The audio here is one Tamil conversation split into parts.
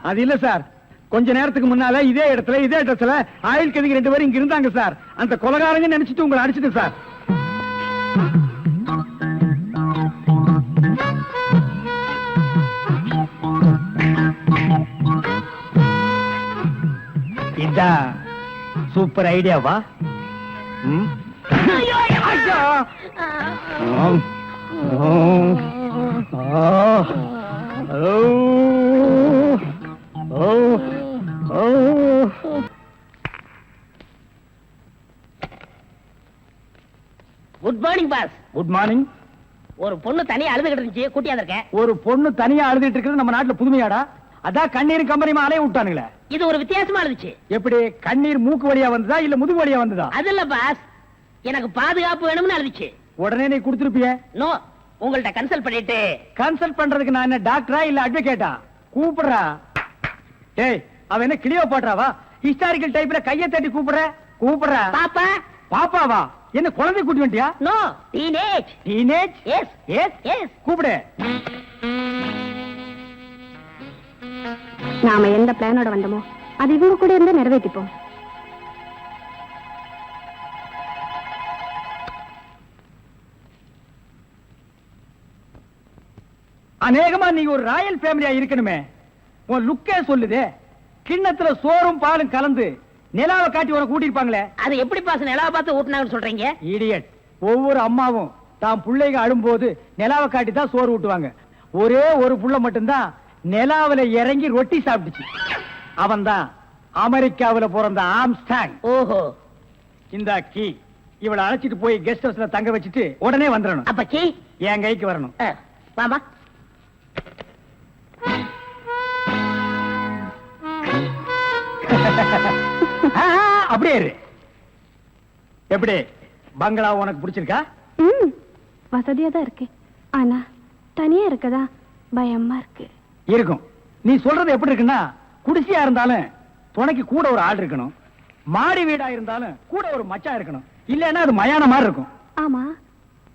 அது இல்ல சார், கொஞ்ச நேரத்துக்கு முன்னால இதே இடத்துல இதே இடத்துல ஆயில் கதிக்கு 2 பேரும் இங்க இருந்தாங்க சார். அந்த கொலகாரங்க நினைச்சிட்டு உங்களை அடிச்சிட்டு சார். இதான் சூப்பர் ஐடியாவா? Good morning boss. Good morning. ஒரு பொண்ணு தனியா அழுதுகிட்டு இருந்துச்சு, கூட்டியா இருக்கேன். ஒரு பொண்ணு தனியா அழுதுட்டு இருக்கிறது நம்ம நாட்டுல புதுமையாடா? அதான் கண்ணீர் கம்பெனி அலைய விட்டானுங்களே. இது ஒரு வித்தியாசமா இருந்துச்சு. எப்படி? கண்ணீர் மூக்கு வழியா வந்ததா இல்ல முதுகு வழியா வந்ததா? அது இல்ல பாஸ், எனக்கு பாதுகாப்பு வேணும்னு அழுதுச்சு. உடனே நீ கொடுத்துருப்பிய? நோ, உங்கள்ட்ட கன்சல்ட் பண்ணிட்டு. கன்சல்ட் பண்றதுக்கு நான் என்ன டாக்டரா இல்ல அட்வொகேட்டா? கூப்பிடுறா. டேய், அவன் என்ன கிளியோ பாட்றாவா? ஹிஸ்டாரிக்கல் டைப்ல கையை தட்டி கூப்பிடுறா. பாப்பா. பாப்பாவா? என்ன குழந்தை கூட்டி வந்துட்டியா? No, teenage. Teenage? Yes yes yes. கூப்பிடு. நாம எந்த பிளானோட வந்தோமோ அது இவங்க கூட இருந்து நிறைவேற்றிப்போம். அநேகமா நீ ஒரு ராயல் ஃபேமிலியா இருக்கணுமே. உன் லுக்கே சொல்லுதே. கிண்ணத்துல சோறும் பாலும் கலந்து நிலாவை காட்டி உன கூட்டிருப்பாங்களே. அது எப்படி பாஸ் நிலாவை பார்த்து ஊட்டினாங்கன்னு சொல்றீங்க? இடியட். ஒவ்வொரு அம்மாவும் தான் பிள்ளைங்க அழும்போது நிலாவை காட்டி தான் சோறு ஊட்டுவாங்க. ஒரே ஒரு புள்ள மட்டும்தான் நிலாவில இறங்கி ரொட்டி சாப்பிட்டுச்சு. அவன் தான் அமெரிக்காவில பிறந்த ஆம்ஸ்டாங். ஓஹோ. இந்த கீ இவளை அழைச்சிட்டு போய் கெஸ்ட் ஹவுஸ்ல தங்க வச்சுட்டு உடனே வந்துடணும். அப்ப கீ என் கைக்கு வரணும். வாமா. அப்படியே இரு. எப்படி பங்களா உனக்கு பிடிச்சிருக்கா? வசதியா தான் இருக்கு, ஆனா தனியா இருக்கதா பயமா இருக்கு. இருக்கும். நீ சொல்றது எப்படி இருக்குன்னா, குடிசையா இருந்தாலும் துணைக்கு கூட ஒரு ஆள் இருக்கணும், மாடி வீடா இருந்தாலும் கூட ஒரு மச்சான் இருக்கணும். இல்லன்னா அது மயான மாதிரி இருக்கும். ஆமா,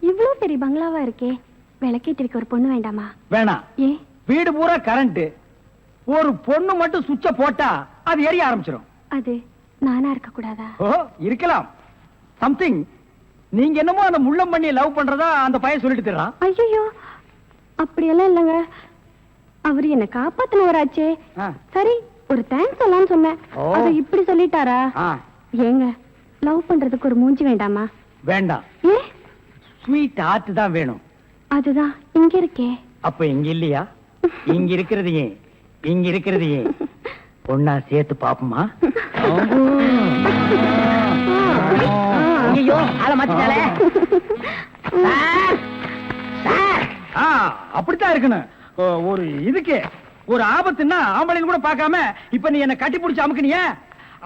இவ்வளவு பெரிய பங்களாவா இருக்கே, விளக்கேற்றிருக்க ஒரு பொண்ணு வேண்டாமா? வேணாம். ஏ? வீடு பூரா கரண்ட், ஒரு பொண்ணு மட்டும் சுவிட்ச போட்டா அது எரிய ஆரம்பிச்சிடும். அது நானா இருக்க கூடாதா? ஓ, இருக்கலாம். சம்திங். நீங்க என்னமோ அந்த முள்ளம் பண்ணி லவ் பண்றதா அந்த பையன் சொல்லிட்டு தர்றான். ஐயோ, அப்படியெல்லாம் இல்லங்க. அவரு என்ன காப்பாத்தினவராச்சே. சரி, ஒரு தேங்க்ஸ் சொல்லலாம்னு சொன்னேன். அத இப்படி சொல்லிட்டாரா? ஏங்க, லவ் பண்றதுக்கு ஒரு மூஞ்சி வேண்டாமா? வேண்டாம். ஏ? ஸ்வீட் ஹார்ட் தான் வேணும். அதுதான் இங்க இருக்கே. அப்ப இங்க இல்லையா? இங்க இருக்கிறது ஏன்? இங்க இருக்கிறது ஏன்? பொண்ணா சேர்த்து பாப்போமா? ஐயோ, ஆள மாத்திட்டாளே. அப்படித்தான் இருக்கணும். ஒரு இதுக்கு ஒரு ஆபத்துன்னா ஆம்பளைன்னு கூட பார்க்காம இப்ப நீ என்ன கட்டி பிடிச்சு அமுக்குனிய,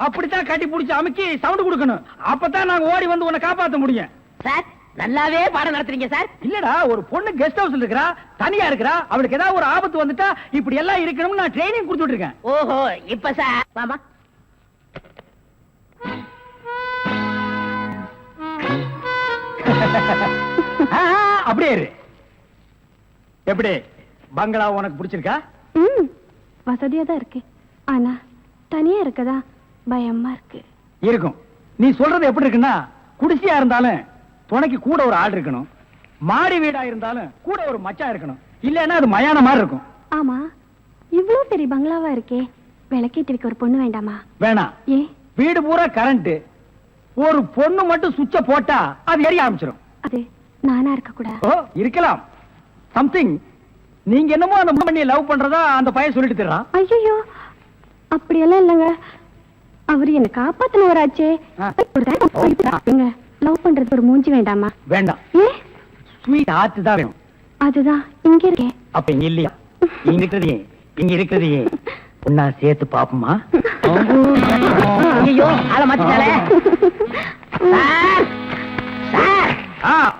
அப்படித்தான் கட்டி பிடிச்சு அமுக்கி சவுண்ட் கொடுக்கணும். அப்பதான் நாங்க ஓடி வந்து உன்னை காப்பாற்ற முடியும். சார், நல்லாவே பாடம் நடத்துறீங்க சார். இல்லடா, ஒரு பொண்ணு கெஸ்ட் ஹவுஸ்ல இருக்கறா, தனியா இருக்கறா, அவளுக்கு ஏதாவது ஒரு ஆபத்து வந்துட்டா இப்படி எல்லாம் இருக்கணும்னு நான் ட்ரைனிங் கொடுத்துட்டு இருக்கேன். ஓஹோ, இப்ப சார் மாமா. அப்படியே இரு. எப்படி பங்களா உனக்கு பிடிச்சிருக்கா? வசதியா தான் இருக்கு, ஆனா தனியா இருக்கதா பயமா இருக்கு. இருக்கும். நீ சொல்றது எப்படி இருக்குன்னா, குடிசையா இருந்தாலும் துணைக்கு கூட ஒரு ஆள் இருக்கணும், மாடி வீடா இருந்தாலும் கூட ஒரு மச்சான் இருக்கணும். இல்லன்னா அது மயான மாதிரி இருக்கும். ஆமா, இவ்வளவு பெரிய பங்களாவா இருக்கே, விளக்கேற்றிருக்க ஒரு பொண்ணு வேண்டாமா? வேணாம். ஏ? வீடு பூரா கரண்ட், ஒரு பொண்ணு மட்டும் சுவிட்ச போட்டா அது எரிய ஆரம்பிச்சிடும். அது நானா இருக்க கூடாது. ஓ, இருக்கலாம். சம்திங். நீங்க என்னமோ அந்த பண்ணி லவ் பண்றதா அந்த பையன் சொல்லிட்டு தர்றான். ஐயோ, அப்படியெல்லாம் இல்லங்க. அவரு என்ன காப்பாத்தினவராச்சே. லவ் பண்றது ஒரு மூஞ்சி வேண்டாமா? வேண்டாம். ஏ? ஸ்வீட் ஹார்ட் தான் வேணும். அதுதான் இங்க இருக்கே. அப்ப இங்க இல்லையா? இங்க இருக்கிறது ஏன்? இங்க இருக்கிறது ஏன்? ஒன்னா சேர்த்து பாப்போமா? ஐயோ, ஆள மாத்திட்டாளே.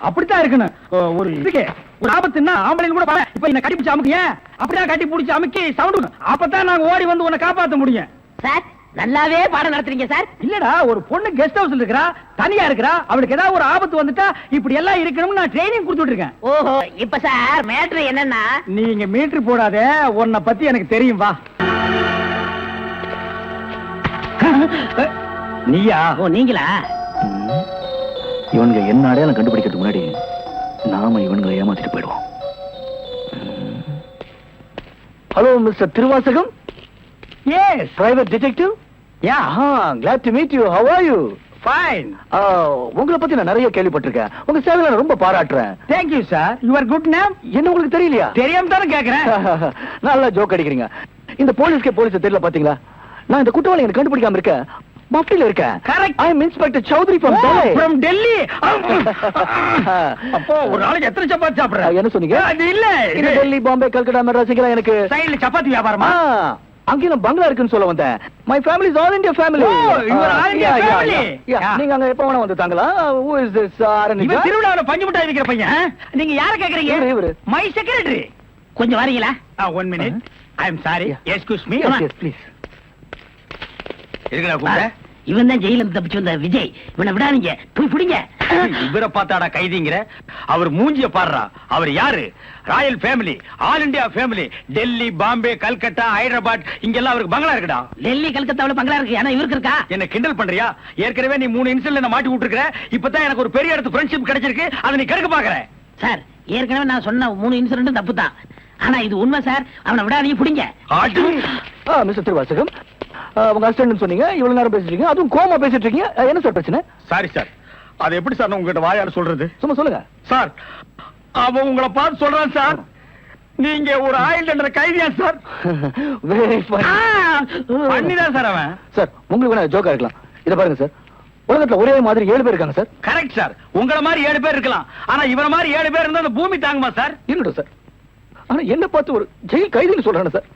அப்படித்தான் இருக்கணும். ஒரு இதுக்கு ஒரு ஆபத்துன்னா ஆம்பளைன்னு கூட பாரு. இப்ப என்ன கட்டி பிடிச்சு அமுக்கிய, அப்படியே கட்டி பிடிச்சு அமுக்கி சவுண்ட், அப்பதான் நாங்க ஓடி வந்து உன்னை காப்பாற்ற முடியும். சார், நல்லாவே பாடம் நடத்துறீங்க சார். இல்லடா, ஒரு பொண்ணு கெஸ்ட் ஹவுஸ்ல இருக்கறா, தனியா இருக்கறா, அவளுக்கு ஏதாவது ஒரு ஆபத்து வந்துட்டா இப்படி எல்லாம் இருக்கணும்னு நான் ட்ரைனிங் கொடுத்துட்டு இருக்கேன். ஓஹோ, இப்ப சார் மேட்ரு என்னன்னா, நீங்க மீட்டர் போடாதே, உன்னை பத்தி எனக்கு தெரியும். வா. நீயா? ஓ நீங்களா? இவனுங்க என்ன அடையாளம் கண்டுபிடிக்கிறதுக்கு முன்னாடி நாம இவனுங்களை ஏமாத்திட்டு போயிடுவோம். Hello mister Thiruvasagam. Yes. Private detective. Yeah. glad to meet you. How are you? Fine. உங்களை பத்தி நான் நிறைய கேள்விப்பட்டிருக்கேன். உங்க சேவையில நான் ரொம்ப பாராட்டுறேன். Thank you sir. Your good name என்ன உங்களுக்கு தெரியலையா? தெரியாம தானே கேக்குறேன். நல்லா ஜோக் அடிக்கிறீங்க. இந்த போலீஸ்க்கே போலீஸ் தெரியல பாத்தீங்களா? நான் இந்த குற்றவாளி எனக்கு கண்டுபிடிக்காம இருக்கேன். மஃப்டில இருக்கேன். Correct. I am inspector Chaudhary from Delhi. From Delhi. அப்போ ஒரு நாளைக்கு எத்தனை சப்பாத்தி சாப்பிடுற? என்ன சொன்னீங்க? அது இல்ல. இது டெல்லி, பாம்பே, கல்கட்டா, மெட்ராஸ்ல எனக்கு சைடுல சப்பாத்தி வியாபாரமா? அங்கேயும் பங்களா இருக்குன்னு சொல்ல வந்தேன். My family is all India family. நீங்க அங்க எப்ப வேணா வந்து தாங்களா? ஹூ இஸ் திஸ் ஆரணிகா? இவன் திருவிழாவுல பஞ்சு மிட்டாய் விக்கிற பையன். நீங்க யார கேக்குறீங்க? இவரு. My secretary. கொஞ்சம் வரீங்களா? 1 minute. I am sorry. Excuse me. Yes, please. இருக்கடா கூப்பிட்ட. இவன் தான் ஜெயில இருந்து தப்பிச்சு வந்த விஜய். இவனை விடாதீங்க, போய் பிடிங்க. இவரை பார்த்தாடா கைதிங்கிற? அவர் மூஞ்சிய பாடுறா. அவர் யாரு? Royal family, all India family. Delhi, Bombay, Calcutta, Hyderabad இங்கெல்லாம் அவருக்கு பங்களா இருக்குடா. டெல்லி கல்கத்தாவுல பங்களா இருக்கு, ஆனா இவருக்கு இருக்கா? என்ன கிண்டல் பண்றியா? ஏற்கனவே நீ 3 இன்சிடென்ட்ல என்ன மாட்டி விட்டுருக்க. இப்பதான் எனக்கு ஒரு பெரிய இடத்து ஃப்ரெண்ட்ஷிப் கிடைச்சிருக்கு. அதை நீ கெடுக்க பாக்குற. சார், ஏற்கனவே நான் சொன்ன 3 இன்சிடென்ட் தப்பு தான். ஆனா இது உண்மை சார். அவனை விடாதீங்க, பிடிங்க. மிஸ்டர் திருவாசகம், உங்க அசிஸ்டன்ட் சொன்னீங்க. இவ்வளவு நேரம் பேசிட்டு இருக்கீங்க, அதுவும் கோமா பேசிட்டு இருக்கீங்க. என்ன சார் பிரச்சனை? Sorry sir. அது எப்படி சார் உங்ககிட்ட வாயால சொல்றது? சும்மா சொல்லுங்க சார். அவன் உங்களை பார்த்து சொல்றான் சார். நீங்க ஒரு ஆயில் என்ற கைதியா சார்? Very fine. பண்ணிதான் சார் அவன். சார், உங்களுக்கு வேணா ஜோக்கா இருக்கலாம். இத பாருங்க சார், உலகத்துல ஒரே மாதிரி 7 பேர் இருக்காங்க சார். Correct sir. உங்கள மாதிரி 7 பேர் இருக்கலாம். ஆனா இவர மாதிரி 7 பேர் இருந்தா அந்த பூமி தாங்குமா சார்? இருக்கட்டும் சார். ஆனா என்ன பார்த்து ஒரு ஜெயில் கைதின்னு சொல்றானே சார்.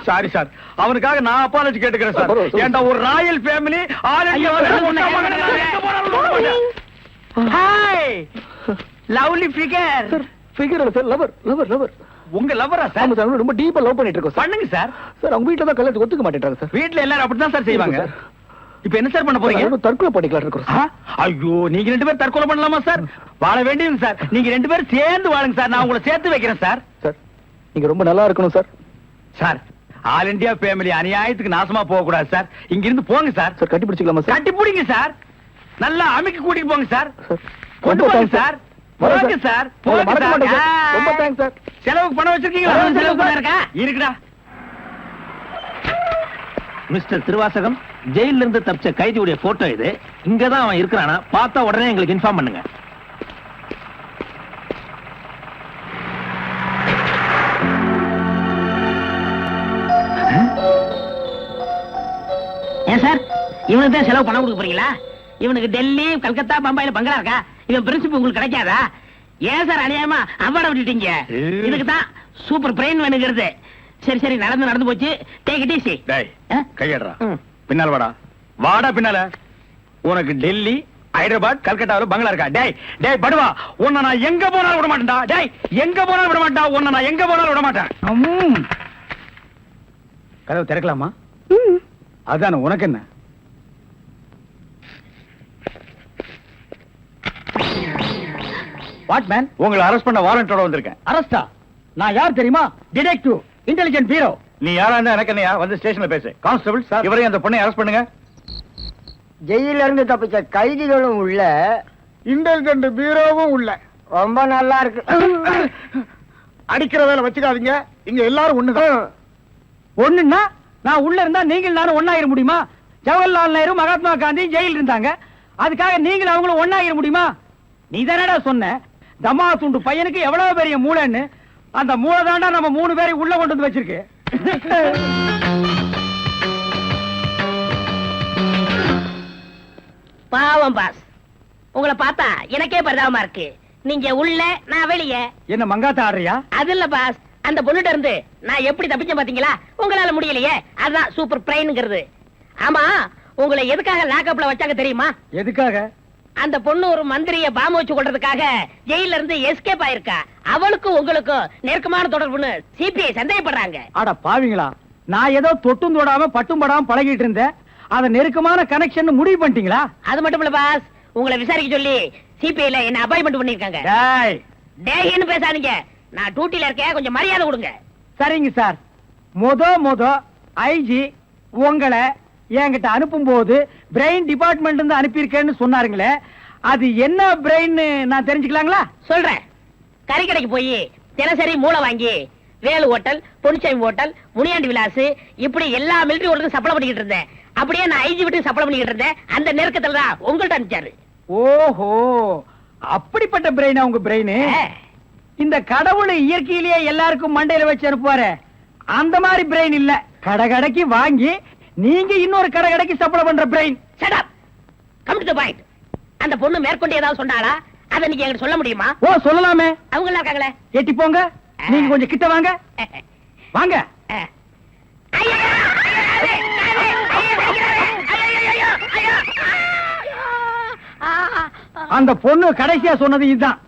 Sorry sir. அவனுக்காக நான் அப்பாலஜி கேட்டுக்கிறேன் சார். பரவாயில்ல. ஏண்டா ஒரு Royal family, all India hi lovely figure. Sir, figure இல்ல சார், லவர் லவர் லவர். உங்க லவரா சார்? ஆமா சார், ரொம்ப டீப்பா லவ் பண்ணிட்டு இருக்கோம் சார். பண்ணுங்க சார். சார், அவங்க வீட்ல தான் கல்யாணத்துக்கு ஒத்துக்க மாட்டேன்றாங்க சார். வீட்ல எல்லாரும் அப்படிதான் சார் செய்வாங்க. சார். இப்போ என்ன சார் பண்ண போறீங்க? நம்ம தற்கொலை பண்ணிக்கலாம் இருக்கோம் ஆ? சார். ஐயோ, நீங்க 2 பேரும் தற்கொலை பண்ணலாமா சார்? வாழ வேண்டியது சார். நீங்க 2 பேரும் சேர்ந்து வாழுங்க சார். நான் உங்களை சேர்த்து வைக்கிறேன் சார். சார், நீங்க ரொம்ப நல்லா இருக்கணும் sir. Sir, all India family அநியாயத்துக்கு நாசமா போக கூடாது சார். இங்க இருந்து போங்க சார். சார், கட்டி பிடிச்சிக்கலாமா சார்? கட்டி பிடிங்க சார். நல்லா அமைக்க கூட்டிட்டு போங்க சார். சார், கொண்டு ரொம்ப போங்க thanks சார். வரேன் போங்க சார். உங்களை போங்க மறக்க சார். மாட்டேன் சார். ரொம்ப தேங்க்ஸ் சார். செலவுக்கு பணம் வச்சிருக்கீங்களா? செலவு பணம் இருக்கா? இருக்குடா. மிஸ்டர் திருவாசகம், ஜெயில இருந்து தப்பிச்ச கைதியுடைய போட்டோ இது. இங்கதான் அவன் இருக்கிறானா பார்த்தா உடனே எங்களுக்கு இன்ஃபார்ம் பண்ணுங்க. ஏன் சார், இவனுக்கு தான் செலவு பணம் கொடுக்க போறீங்களா? இவனுக்கு டெல்லி, கல்கத்தா, பம்பாயில பங்களா இருக்கா? இவன் பிரின்சிபல் உங்களுக்கு கிடைக்காதா? ஏன் சார் அநியாயமா அவார்ட விட்டுட்டீங்க? இதுக்கு தான் சூப்பர் பிரெயின் வேணுங்கிறது. சரி சரி, நடந்து போச்சு. Take it easy. டேய், கையடுறா. பின்னால வாடா. வாடா பின்னால. உனக்கு டெல்லி, ஹைதராபாத், கல்கட்டாவுல பங்களா இருக்கா? டேய் டேய் படுவா, உன்னை நான் எங்க போனாலும் விட மாட்டேன்டா. டேய், எங்க போனாலும் விட மாட்டா. உன்னை நான் எங்க போனாலும் விட மாட்டேன். கதவு திறக்கலாமா? அதான, உனக்கு என்ன? What man? உங்களை அரெஸ்ட் பண்ண வாரண்டோட வந்திருக்கேன். அரெஸ்டா? நான் யார் தெரியுமா? Detective, intelligent bureau. நீ யாரா இருந்தா எனக்கு என்னையா? வந்து ஸ்டேஷன்ல பேசு. கான்ஸ்டபிள் சார், இவரையும் அந்த பொண்ணை அரெஸ்ட் பண்ணுங்க. ஜெயில இருந்து தப்பிச்ச கைதிகளும் உள்ள, இன்டெலிஜென்ட் பீரோவும் உள்ள. ரொம்ப நல்லா இருக்கு. அடிக்கிற வேலை வச்சுக்காதீங்க. இங்க எல்லாரும் ஒண்ணுதான். ஒண்ணுன்னா நான் உள்ள இருந்தா நீங்கள் நானும் ஒண்ணாயிர முடியுமா? ஜவஹர்லால் நேரு, மகாத்மா காந்தி ஜெயில இருந்தாங்க. அதுக்காக நீங்களும் அவங்களும் ஒண்ணாயிர முடியுமா? நீ தானடா சொன்ன தமா துண்டு பையனுக்கு எவ்வளவு பெரிய மூளைன்னு. அந்த மூளை தாண்டா நம்ம 3 பேரை உள்ள கொண்டு வந்து வச்சிருக்கு. பாவம் பாஸ், உங்களை பார்த்தா எனக்கே பரிதாபமா இருக்கு. நீங்க உள்ள, நான் வெளியே. என்ன மங்காத்த ஆடுறியா? அது இல்ல பாஸ், அந்த பொண்ணுட்ட இருந்து நான் எப்படி தப்பிச்சேன் பாத்தீங்களா? உங்களால முடியலையே, அதான் சூப்பர் பிரெயின்ங்கிறது. ஆமா, உங்களை எதுக்காக லாக்அப்ல வச்சாங்க தெரியுமா? எதுக்காக? அந்த பொண்ணு ஒரு மந்திரிய பாம்பு வச்சு கொள்றதுக்காக ஜெயில இருந்து எஸ்கேப் ஆயிருக்கா. அவளுக்கும் உங்களுக்கும் நெருக்கமான தொடர்புன்னு சிபிஐ சந்தேகப்படுறாங்க. அட பாவிங்களா, நான் ஏதோ தொட்டும் தொடாம பட்டும் படாம பழகிட்டு இருந்தேன். அத நெருக்கமான கனெக்ஷன் முடிவு பண்ணிட்டீங்களா? அது மட்டும் இல்ல பாஸ், உங்களை விசாரிக்க சொல்லி சிபிஐல என்ன அப்பாயின்மெண்ட் பண்ணிருக்காங்க. டேய், டேய்னு பேசாதீங்க, நான் டியூட்டில இருக்கேன், கொஞ்சம் மரியாதை கொடுங்க. சரிங்க சார். மொத ஐஜி உங்களை என்கிட்ட அனுப்பும் போது பிரெயின் டிபார்ட்மெண்ட் இருந்து அனுப்பியிருக்கேன்னு சொன்னாருங்களே, அது என்ன பிரெயின் நான் தெரிஞ்சுக்கலாங்களா? சொல்றேன். கறி கடைக்கு போய் தினசரி மூளை வாங்கி வேலு ஹோட்டல், பொன்னிச்சாமி ஹோட்டல், முனியாண்டி விலாஸ் இப்படி எல்லா மிலிட்டரி ஹோட்டலுக்கும் சப்ளை பண்ணிக்கிட்டு இருந்தேன். அப்படியே நான் ஐஜி விட்டு சப்ளை பண்ணிக்கிட்டு இருந்தேன். அந்த நெருக்கத்துல தான் உங்கள்ட்ட அனுப்பிச்சாரு. ஓஹோ, அப்படிப்பட்ட பிரெயினா உங்க பிரெயின்? இந்த கடவுள் இயற்கையிலேயே எல்லாருக்கும் மண்டையில வச்சு அனுப்புவாரு, அந்த மாதிரி பிரெயின் இல்ல. கடைக்கு வாங்கி நீங்க இன்னொரு கடைக்கு சப்ளை பண்ற brain. Shut up. Come to the point. அந்த பொண்ணு மேற்கொண்டு ஏதாவது சொன்னாளா? அத நீங்க என்கிட்ட சொல்ல முடியுமா? ஓ, சொல்லலாமே. அவங்க எல்லாம் இருக்காங்களே. எட்டி போங்க, நீங்க கொஞ்சம் கிட்ட வாங்க. வாங்க. அந்த பொண்ணு கடைசியா சொன்னது இதுதான்.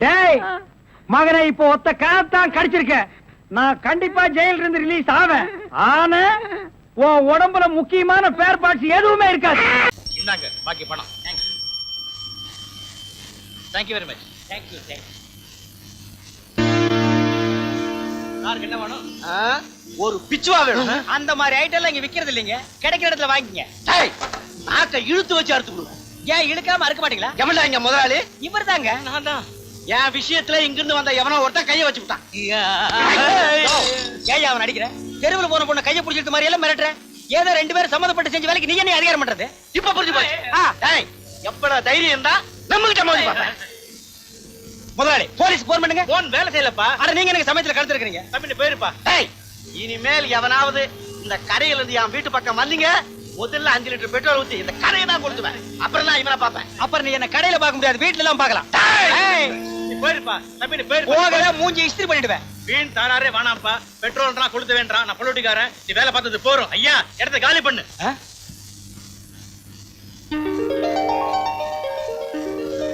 டேய் மகனை, இப்போ ஒத்த காத்தான் கடிச்சிருக்க. நான் கண்டிப்பா ஜெயில இருந்து ரிலீஸ் ஆவேன். ஆனா உன் உடம்புல முக்கியமான பேர் பார்ட்ஸ் எதுவுமே இருக்காது. இந்தாங்க பாக்கி பணம். Thank you very much. Thank you. யாருக்கு என்ன வேணும்? ஒரு பிச்சுவா வேணும். அந்த மாதிரி ஐட்டம் எல்லாம் இங்க விக்கிறது இல்லைங்க. கிடைக்கிற இடத்துல வாங்கிங்க. டேய், நாக்க இழுத்து வச்சு அறுத்து கொடுங்க. ஏன் இழுக்காம அறுக்க மாட்டீங்களா? எவன்டா இங்க முதலாளி? இவர்தாங்க. நான் தான். என் விஷயத்துல இங்க இருந்து வந்த எவனோ ஒருத்தன் கைய வச்சு விட்டான். ஏன் அவன் அடிக்கிற? தெருவில் போன பொண்ணு கைய பிடிச்சிட்டு மாதிரி எல்லாம் மிரட்டுற. ஏதோ ரெண்டு பேரும் சம்மந்தப்பட்டு செஞ்ச வேலைக்கு நீ என்ன அதிகாரம் பண்றது? இப்ப புரிஞ்சு போச்சு. டேய், எப்படா தைரியம் தான் நம்மகிட்ட மோதி பாப்ப. முதலாளி, போலீஸ் போன் பண்ணுங்க. போன் வேலை செய்யலப்பா. அட நீங்க எனக்கு சமயத்துல கடத்து இருக்கீங்க. தம்பி போயிருப்பா. டேய், இனிமேல் எவனாவது இந்த கரையில இருந்து என் வீட்டு பக்கம் வந்தீங்க, முதல்ல 5 லிட்டர் பெட்ரோல் ஊத்தி இந்த கரையை தான் கொடுத்துவேன். அப்புறம் நான் இவனை பாப்பேன். அப்புறம் நீ என்ன கடையில பார்க்க முடியாது, வீட்டுல எல்லாம் பார்க்கலாம். நீ போயிருப்பா. தம்பி நீ போயிருப்பா. போகல, மூஞ்சி இஸ்திரி பண்ணிடுவேன். வீண் தாராரே வேணாம்ப்பா. பெட்ரோல்ன்றா கொளுத்த வேண்டாம். நான் பொலிட்டிக்காரன். நீ வேலை பார்த்தது போறோம். ஐயா, இடத்தை காலி பண்ணு.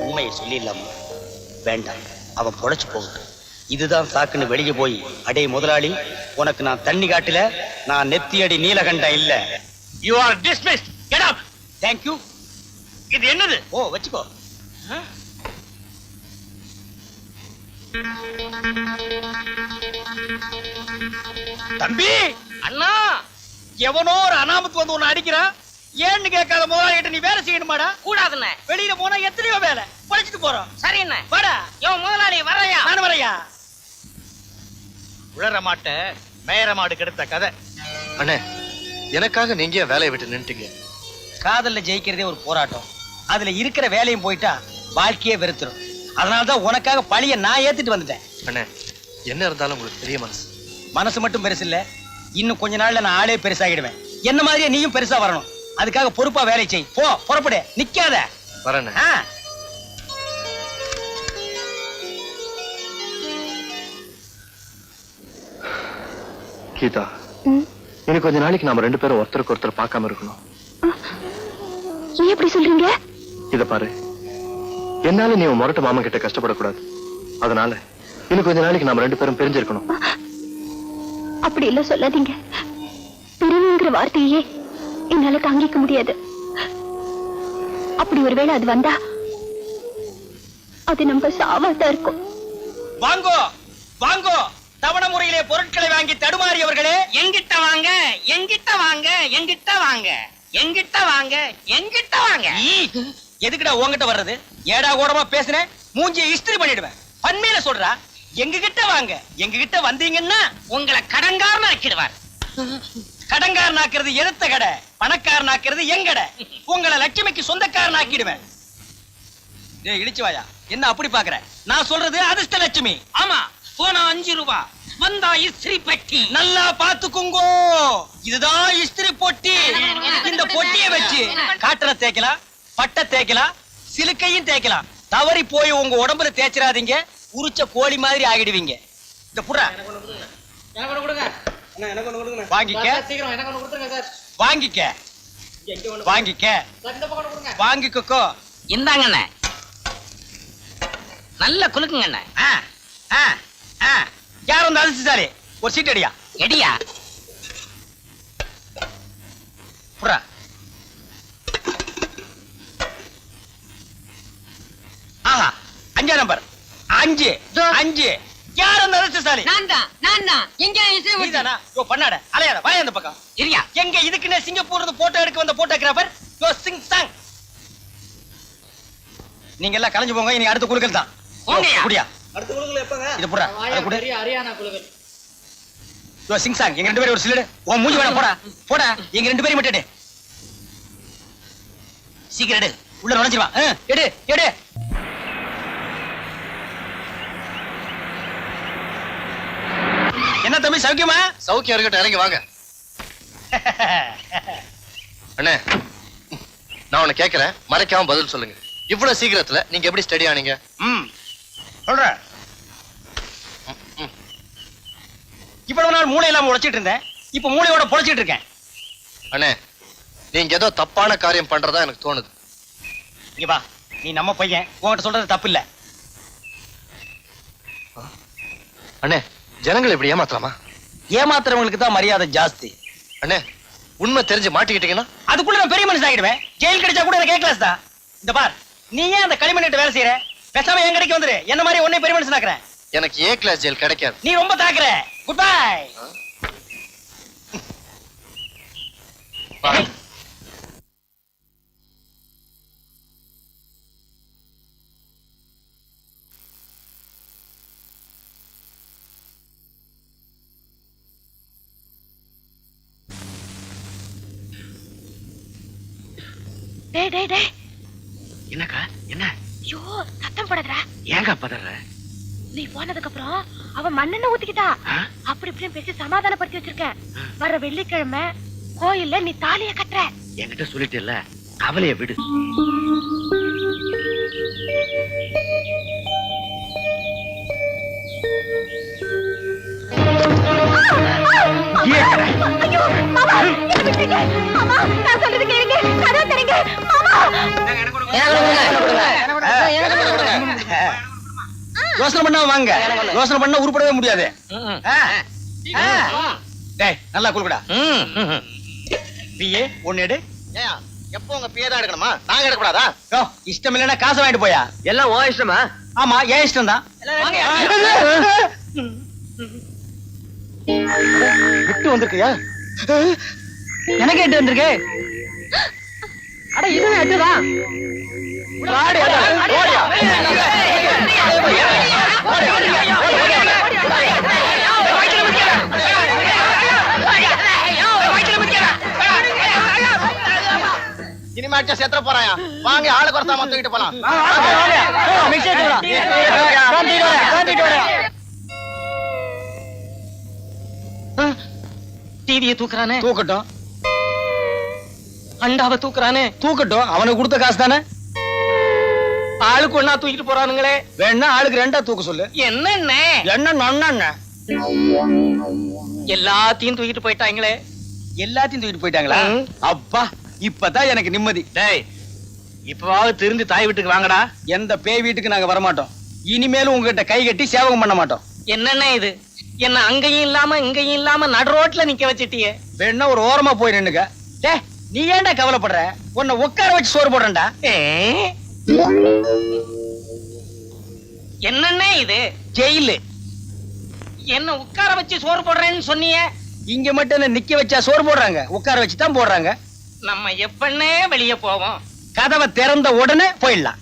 உண்மையை சொல்லிடலாமா? வேண்டாம், அவன் பொழைச்சு போகட்டும். இதுதான் சாக்குன்னு வெளியே போய், அடே முதலாளி, உனக்கு நான் தண்ணி காட்டல, நான் நெத்தியடி நீலகண்டம் இல்ல. You are dismissed. Get up. Thank you. இது என்னது? ஓ, வச்சுக்கோ. தம்பி, அண்ணா, எவனோ ஒரு அனாமத்து வந்து உன்னை அடிக்கிறான். ஏன்னு கேட்காத முதலாளிகிட்ட நீ வேலை செய்யணுமாடா? கூடாதுண்ணே. வெளியில போனா எத்தனையோ வேலை. பழிச்சிட்டு போறோம். சரி அண்ணே. வாடா. இவன் முதலாளி வரையா? நான் வரையா? உளற மாட்ட மேயற மாடு கெடுத்த கதை. அண்ணே, எனக்காக நீங்க வேலையை விட்டு நின்னுட்டீங்க. காதல்ல ஜெயிக்கிறதே ஒரு போராட்டம். அதுல இருக்கிற வேலையும் போயிட்டா வாழ்க்கையே வெறுத்துரும். அதனாலதான் உனக்காக பழிய நான் ஏத்துட்டு வந்துட்டேன். அண்ணே, என்ன இருந்தாலும் உங்களுக்கு பெரிய மனசு. மனசு மட்டும் பெருசு இல்ல, இன்னும் கொஞ்ச நாள்ல நான் ஆளே பெருசாகிடுவேன். என்ன மாதிரியே நீயும் பெருசா வரணும். அதுக்காக பொறுப்பா வேலை செய். போ, புறப்படு, நிக்காத. வரேன். கீதா, இன்னும் கொஞ்ச நாளைக்கு நாம 2 பேரும் ஒருத்தருக்கு ஒருத்தர் பார்க்காம இருக்கணும். ஏன் எப்படி சொல்றீங்க? இத பாரு, என்னால நீ உன் முரட்டு மாமா கிட்ட கஷ்டப்படக்கூடாது. அதனால இன்னும் கொஞ்ச நாளைக்கு நாம 2 பேரும் பிரிஞ்சிருக்கணும். அப்படி இல்ல சொல்லாதீங்க. பிரிவுங்கிற வார்த்தையே என்னால தாங்கிக்க முடியாது. அப்படி ஒருவேளை அது வந்தா அது நம்ம சாவாதான் இருக்கும். வாங்கோ வாங்கோ, தவணை முறையிலே பொருட்களை வாங்கி தடுமாறியவர்களே, எங்கிட்ட வாங்க, எங்கிட்ட வாங்க, எங்கிட்ட வாங்க, எங்கிட்ட வாங்க, எங்கிட்ட வாங்க. எதுக்குடா உன்கிட்ட வர்றது? ஏடா கூடமா பேசுனேன், மூஞ்சியை இஸ்திரி பண்ணிடுவேன். பன்மையில சொல்றா, எங்க கிட்ட வாங்க. எங்க கிட்ட வந்தீங்கன்னா உங்களை கடன்காரன் ஆக்கிடுவார். கடன்காரன் ஆக்குறது எடுத்த கடை, பணக்காரன் ஆக்குறது எங்கடை. உங்களை லட்சுமிக்கு சொந்தக்காரன் ஆக்கிடுவேன். இடிச்சு வாயா, என்ன அப்படி பாக்குற? நான் சொல்றது அதிர்ஷ்ட லட்சுமி. ஆமா, போனா 5 ரூபாய், வந்தா இஸ்திரி பெட்டி. நல்லா பாத்துக்குங்கோ, இதுதான் இஸ்திரி பொட்டி. இந்த பொட்டியை வச்சு காட்டனை தேய்க்கலாம், பட்டை தேய்க்கலாம், சிலுக்கையும் தேய்க்கலாம். தவறி போய் உங்க உடம்புல தேய்ச்சிடாதீங்க, உரிச்ச கோழி மாதிரி ஆகிடுவீங்க. இந்த புறா வாங்கிக்க, வாங்கிக்க, வாங்கிக்க, வாங்கிக்கோ. இந்தாங்கண்ணே, நல்ல குலுக்குங்கண்ணே. யார் வந்து அதிர்ஷ்டசாலி? ஒரு சீட் அடியா. எடியா புறா. ஆஹா, 5ஆம் நம்பர். 5 5. யார் அந்த அதிர்ஷ்டசாலி? நான் தான். நீதானா? யோ பண்ணாட அலையாத வாய அந்த பக்கம் இருயா. எங்க இதுக்குன்னு சிங்கப்பூர்ல இருந்து போட்டோ எடுக்க வந்த போட்டோகிராஃபர் யோ சிங் சாங். நீங்க எல்லாம் கலைஞ்சு போங்க, இனி அடுத்த குழுக்கள் தான். போங்கய்யா. குடியா அடுத்த குழுக்கள் எப்பங்க? இது புறா அத குடி. ஹரியானா குழுக்கள். யோ சிங் சாங், எங்க ரெண்டு பேரும் ஒரு சிலடு. உன் மூஞ்சி வேணா போடா போடா. எங்க ரெண்டு பேரும் மட்டும் எடு. சீக்கிரம் எடு, உள்ள நுழைஞ்சிருவா. எடு எடு. என்ன தம்பி சௌக்கியமா? சௌக்கியம் இருக்கட்டும், இறங்கி வாங்க. அண்ணே, நான் உன்னை கேட்கிறேன், மறைக்காம பதில் சொல்லுங்க. இவ்வளவு சீக்கிரத்துல நீங்க எப்படி ஸ்டடி ஆனீங்க? சொல்றேன். இவ்வளவு நாள் மூளை இல்லாம உழைச்சிட்டு இருந்தேன், இப்ப மூளையோட பொழைச்சிட்டு இருக்கேன். அண்ணே, நீங்க ஏதோ தப்பான காரியம் பண்றதா எனக்கு தோணுது. இங்க வா, நீ நம்ம பையன், உன்கிட்ட சொல்றது தப்பு இல்ல. அண்ணே, ஜனங்களை இப்படி ஏமாத்தலாமா? ஏமாத்துறவங்களுக்கு தான் மரியாதை ஜாஸ்தி. அண்ணே, உண்மை தெரிஞ்சு மாட்டிக்கிட்டீங்கன்னா அதுக்குள்ள நான் பெரிய மனுஷன் ஆகிடுவேன். ஜெயில் கிடைச்சா கூட எனக்கு கேட்கலாஸ் தான். இந்த பார், நீ ஏன் அந்த களிமண்ணிட்டு வேலை செய்யற? பேசாம என் கடைக்கு வந்துரு, என்ன மாதிரி உன்னை பெரிய மனுஷன் ஆக்குறேன். எனக்கு ஏ கிளாஸ் ஜெயில் கிடைக்காது. நீ ரொம்ப தாக்குற. Good bye. டேய் டேய் டேய், என்னக்கா? என்ன? ஐயோ சத்தம் போடாதடா. ஏங்க பதற? நீ போனதுக்கு அப்புறம் அவன் மண்ணெண்ண ஊத்திக்கிட்டா. அப்படி இப்படியும் பேசி சமாதானப்படுத்தி வச்சிருக்கேன். வர வெள்ளிக்கிழமை கோயில்ல நீ தாலிய கட்டுற. என்கிட்ட சொல்லிட்டு இல்ல, கவலைய விடு. ஐயோ மாமா, என்ன பண்றீங்க? மாமா, நான் சொல்றது கேளுங்க. கதவை திறங்க மாமா. யோசனை பண்ணா வாங்க. யோசனை பண்ணா உருப்படவே முடியாது. டேய் நல்லா குளுக்குடா. பிஏ ஒன்னு எடு. ஏன் எப்போ உங்க பிஏ தான் எடுக்கணுமா? நாங்க எடுக்கக்கூடாதா? யோ இஷ்டம் இல்லைன்னா காசு வாங்கிட்டு போயா. எல்லாம் ஓ இஷ்டமா? ஆமா ஏன் இஷ்டம் தான். விட்டு வந்திருக்கியா? எனக்கு எட்டு வந்திருக்கு. அட இதுவே எட்டுதான். இனிமேட்டு செத்துற போறாயா? வாங்க, ஆளு குறைச்சாம தூக்கிட்டு போலாம். டிவியை தூக்குறானே. தூக்கட்டும். அண்டாவை தூக்குறானே. தூக்கட்டும். அவனுக்கு கொடுத்த காசு தானே. ஆளுக்கு ஒன்னா தூக்கிட்டு போறானுங்களே. வேணா ஆளுக்கு ரெண்டா தூக்க சொல்லு. என்ன என்ன நொண்ண எல்லாத்தையும் தூக்கிட்டு போயிட்டாங்களே. எல்லாத்தையும் தூக்கிட்டு போயிட்டாங்களா? அப்பா, இப்பதான் எனக்கு நிம்மதி. டேய், இப்பவாவது திருந்தி தாய் வீட்டுக்கு வாங்கடா. எந்த பேய் வீட்டுக்கு நாங்க வரமாட்டோம். இனிமேலும் உங்ககிட்ட கை கட்டி சேவகம் பண்ண மாட்டோம். என்னண்ணே இது? என்ன அங்கேயும் இல்லாம இங்கேயும் இல்லாம நடு ரோட்ல நிக்க வச்சிட்டியே. வேணா ஒரு ஓரமா போய் நின்னுக்க. டேய், நீ ஏன்டா கவலைப்படுற? உன்னை உட்கார வச்சு சோறு போடுறேன்டா. என்னண்ணே இது? ஜெயிலு. என்ன உட்கார வச்சு சோறு போடுறேன்னு சொன்னீங்க? இங்க மட்டும் என்ன நிக்க வச்சா சோறு போடுறாங்க? உட்கார வச்சு தான் போடுறாங்க. நம்ம எப்பன்னே வெளிய போவோம்? கதவை திறந்த உடனே போயிடலாம்.